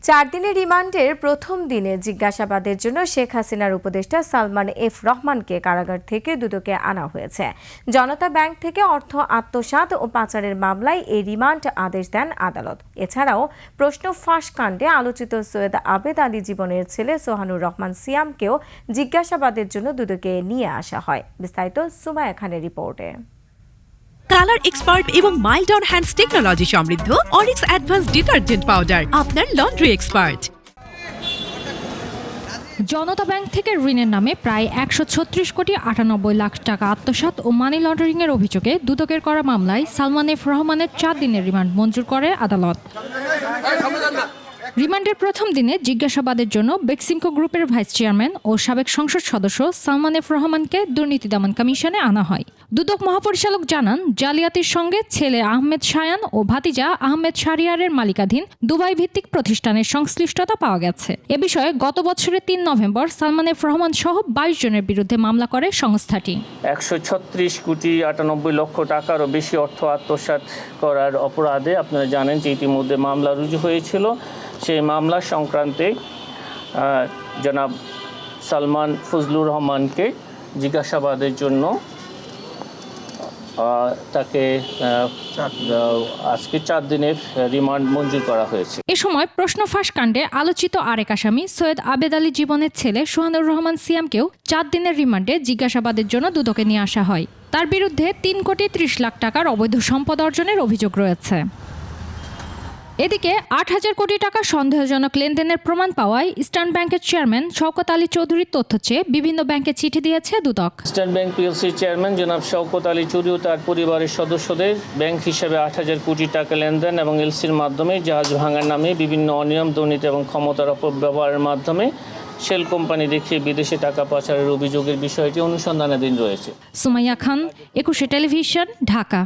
4 দিনের রিমান্ডের প্রথম দিনে জিজ্ঞাসাবাদের জন্য শেখ হাসিনার উপদেষ্টা সালমান এফ রহমানকে কারাগার থেকে দুদকে আনা হয়েছে। জনতা ব্যাংক থেকে অর্থ আত্মসাৎ ও পাচারের মামলায় এই রিমান্ড আদেশ দেন আদালত। এছাড়াও প্রশ্ন ফাঁস কাণ্ডে আলোচিত সৈয়দ আবেদ আলী জীবনের ছেলে সোহানুর রহমান সিয়ামকেও জিজ্ঞাসাবাদের জন্য দুদকে নিয়ে আসা হয়। বিস্তারিত সুমাইয়া খানের রিপোর্টে। কালার এক্সপার্ট এবং মাইল্ড অন হ্যান্ডস টেকনোলজি সমৃদ্ধ অরিক্স অ্যাডভান্স ডিটারজেন্ট পাউডার আপনার লন্ড্রি এক্সপার্ট। জনতা ব্যাংক থেকে ঋণের নামে প্রায় 136 কোটি 98 লাখ টাকা আত্মসাৎ ও মানি লন্ডারিং এর অভিযোগে দুদকের করা মামলায় সালমান এফ রহমানের 4 দিনের রিমান্ড মঞ্জুর করে আদালত। রিমান্ডের প্রথম দিনে জিজ্ঞাসাবাদের জন্য বেক্সিমকো গ্রুপের ভাইস চেয়ারম্যান ও সাবেক সংসদ সদস্য সালমান এফ রহমানকে দুর্নীতি দমন কমিশনে আনা হয়। দুদক মহাপরিচালক জানান, জালিয়াতির সঙ্গে ছেলে আহমেদ শায়ান ও ভাতিজা আহমেদ শাহরিয়ারের মালিকাধীন দুবাই ভিত্তিক প্রতিষ্ঠানের সংশ্লিষ্টতা পাওয়া গেছে। এ বিষয়ে গত বছরের 3 নভেম্বর সালমান এফ রহমান সহ 22 জনের বিরুদ্ধে মামলা করে সংস্থাটি। 136 কোটি 98 লক্ষ টাকারও বেশি অর্থ আত্মসাৎ করার অপরাধে আপনারা জানেন যে ইতিমধ্যে মামলা রুজু হয়েছিল। সেই মামলা সংক্রান্তে জনাব সালমান ফজলুর রহমানকে জিজ্ঞাসাবাদের জন্য তাকে আজকে 4 দিনের রিমান্ড মঞ্জুর করা হয়েছে। এ সময় প্রশ্ন ফাঁস কাণ্ডে আলোচিত আরেক আসামি সৈয়দ আবেদ আলী জীবনের ছেলে সোহানুর রহমান সিয়ামকেও 4 দিনের রিমান্ডে জিজ্ঞাসাবাদের জন্য দুদকে নিয়ে আসা হয়। তার বিরুদ্ধে 3 কোটি 30 লাখ টাকার অবৈধ সম্পদ অর্জনের অভিযোগ রয়েছে। এদিকে 8,000 কোটি টাকা সন্দেহজনক লেনদেনের প্রমাণ পাওয়ায় ইস্টার্ন ব্যাংকের চেয়ারম্যান শওকত আলী চৌধুরীর তথ্য চেয়ে বিভিন্ন ব্যাংকে চিঠি দিয়েছে দুদক। ইস্টার্ন ব্যাংক পিএলসির চেয়ারম্যান জনাব শওকত আলী চৌধুরী ও তার পরিবারের সদস্যদের ব্যাংক হিসেবে 8,000 কোটি টাকা লেনদেন এবং এলসির মাধ্যমে জাহাজ ভাঙার নামে বিভিন্ন অনিয়ম, দুর্নীতি এবং ক্ষমতার অপব্যবহারের মাধ্যমে শেল কোম্পানি দেখিয়ে বিদেশে টাকা পাচারের অভিযোগের বিষয়টি অনুসন্ধানাধীন রয়েছে। সুমাইয়া খান, 21 টেলিভিশন, ঢাকা।